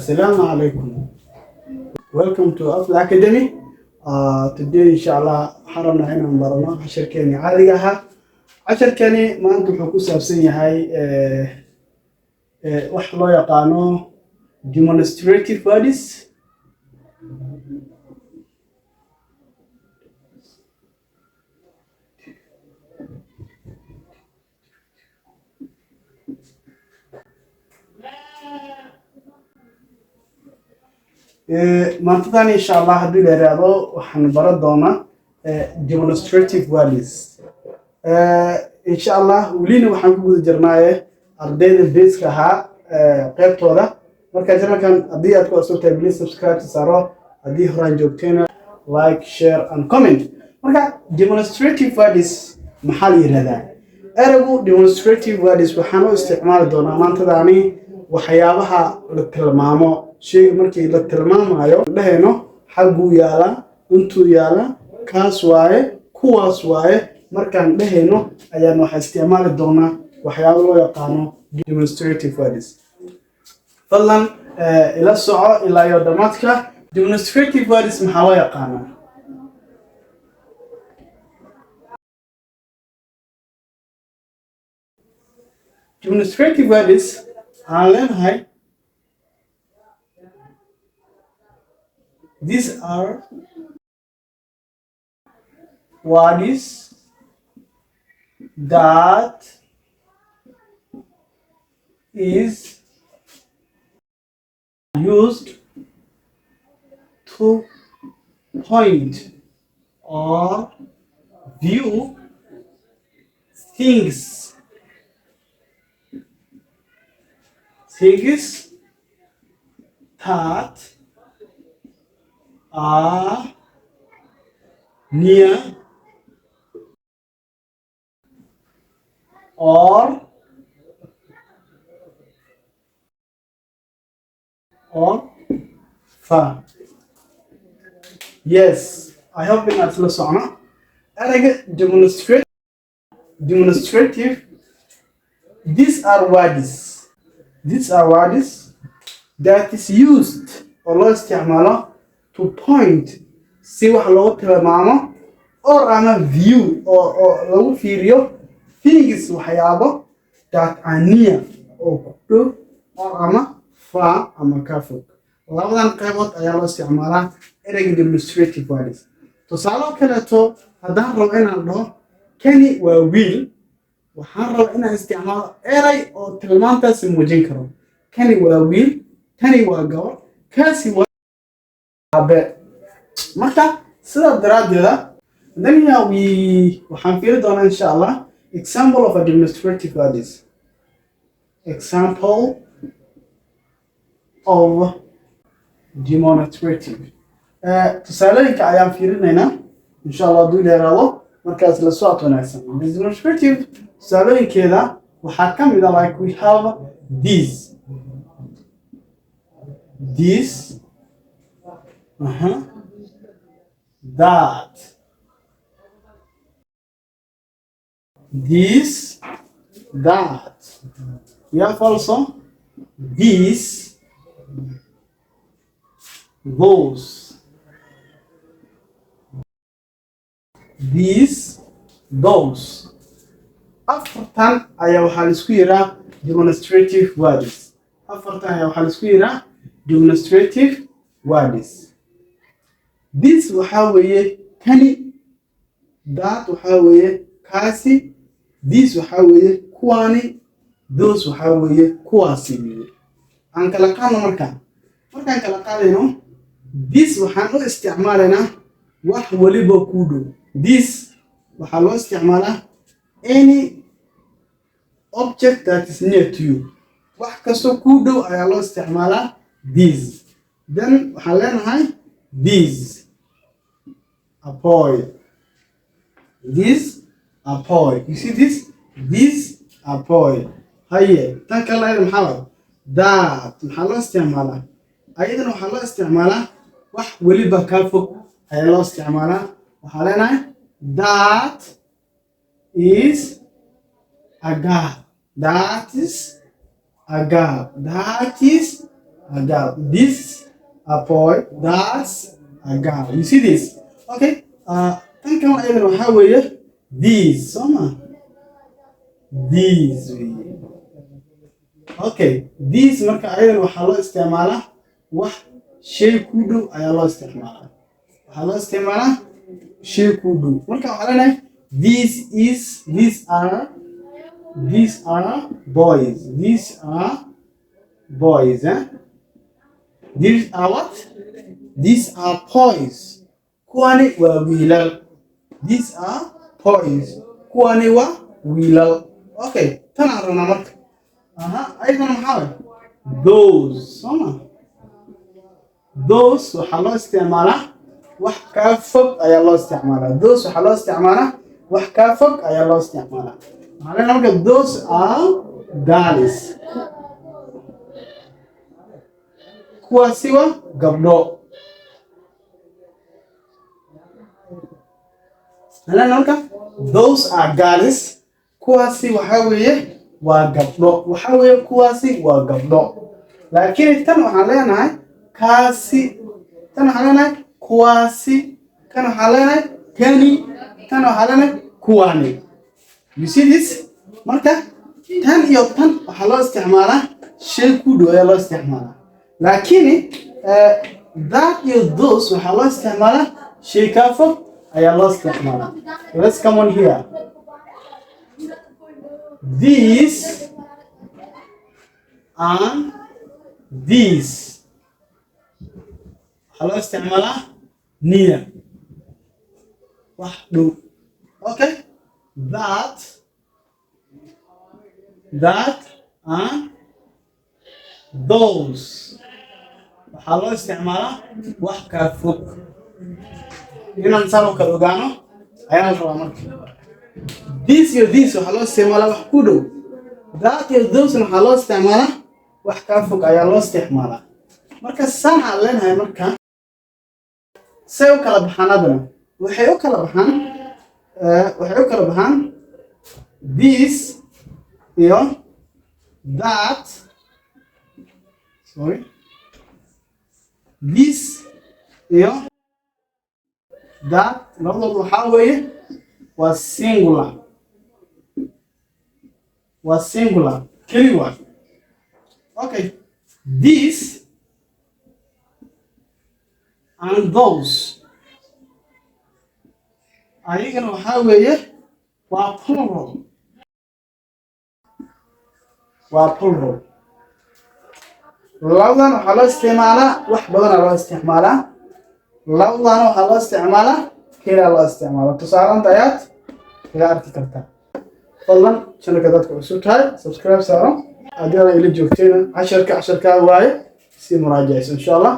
Assalamu alaikum. Welcome to Afla Academy. Today inshallah حرمنا هنا مبارنا عشر كاني عاديها عشر كاني ما أنتم حكوس أبسني هاي وحلا يقانو demonstrative words. maantadan insha Allah haddii la yiraahdo waxaan baran doonaa demonstrative values insha Allah welina waxaan ku guda jirnaaye ardayda basic ahaa qaybtooda marka channelkan haddii aad ku cusubtahay please subscribe saaro haddii horaan joogteena like share and comment marka demonstrative values maxaa la yiraahdaa eraygu demonstrative values waxaan u isticmaali doonaa maantadaani waxyaabaha la tilmaamo شيء مركي للتلمام هايو لهينو حقو يالا انتو يالا كاس واي كواس واي مركان لهينو ايان وحا استعمال الدونا وحيالو يقانو demonstrative words فضلا الى السعو الى يودماتك demonstrative words محاوى يقانو demonstrative words عالم هاي These are words that is used to point or view things that are near or far. Yes, I hope in that lesson. Demonstrative. These are words. These are words that is used or استعماله to point si wax loo tilmaamo or ama view oo lagu fiiriyo things waxyaabo that are near oo ku dhow or ama far ama ka fog labadan qaybood ayaa loo isticmaalaa ereyga demonstrative words tusaale kaleeto haddaan rabo inaan dhaho kani waa wheel waxaan rabaa inaan isticmaalo erey oo tilmaantaasi muujin karo kani waa wheel tani waa gabar kaasi waa marka sida daraadeeda then here we waxaan fiiri doonaa insha Allah example of a demonstrative words example of demonstrative tusaalooyinka ayaan fiirinaynaa insha Allah hadduu dheeraado markaas la socod wanaagsan demonstrative tusaalooyinkeeda waxaa ka mid ah like we have this that this that we have also this those these those afartan ayaa waxaa la isku yiraa demonstrative words afartan ayaa waxaa la isku yiraa demonstrative words this waxaa weeye kani that waxaa weeye kaasi this waxaa weeye kuwaani those waxaa weeye kuwaasi aan kala qaadno markaan kala qaadayno this waxaan u isticmaalaynaa wax waliba ku dhow this waxaa loo isticmaalaa any object that is near to you wax kastoo ku dhow ayaa loo isticmaalaa this then waxaan leenahay this a boy this a boy you see this a boy haye tan kale maxaa that maxaa loo isticmaalaa ayadana waxaa loo isticmaalaa wax waliba ka fog ayaa loo isticmaalaa waxaa leenahay that is a girl that is a girl that is a girl. This a boy. That's a girl. You see this? Okay. Tan kan ayadana waxaa weeye these. Soma. These. Okay. These marka ayadana waxaa loo isticmaalaa wax shay ku dhow ayaa loo isticmaalaa. Waxaa loo isticmaalaa shay ku dhow. Marka waxaa leenahay these are boys. These are boys. These are what? These are boys. Kuwani waa wiilal. These are boys. Kuwani waa wiilal. Okay, tan aan rabnaa marka. Ayadana maxaa weeye? Those. Soma. Those waxaa loo isticmaalaa wax ka fog ayaa loo isticmaalaa. Those waxaa loo isticmaalaa wax ka fog ayaa loo isticmaalaa. Waxaa leenahay marka those are girls. Kuwaasi waa gabdho. Marka those are girls. Kuwaasi waxaa weeye waa gabdho. Waxaa weeye kuwaasi waa gabdho. Laakiin tan waxaan leenahay kaasi. Tan waxaan leenahay kuwaasi. Kan waxaan leenahay kani. Tan waxaan leenahay kuwani. You see this? Marka tan iyo tan waxaa loo isticmaalaa shay ku dhow ayaa loo isticmaalaa. Laakiin that iyo those waxaa loo isticmaalaa shay ka fog ayaa loo isticmaalaa. Let's come on here. These and these waxaa loo isticmaalaa near. Wax dhow. Okay? That and those waxaa loo isticmaalaa wax ka fog. Inaan saan u kala ogaano ayaan rabaa marka. This iyo this waxaa loo isticmaalaa wax ku dhow. That iyo those waxaa loo isticmaalaa wax ka fog ayaa loo isticmaalaa. Marka saan aan leenahay marka say u kala baxaan adana waxay u kala baxaan this iyo that. Sorry. This iyo that labadooda waxaa weeye waa singular. Waa singular. Keli waa. Okay. This and those ayagana waxaa weeye waa plural. Waa plural. Labadan waxaa loo isticmaalaa wax badan loo isticmaalaa. Labadan waxaa loo isticmaalaa keli loo isticmaalaa. Tusaale ayaad kaga arki kartaa. Fadlan channelka dadka cusub tahay subscribe saaro. Haddii aad ila joogteen casharka waaye si muraajacayso insha Allah.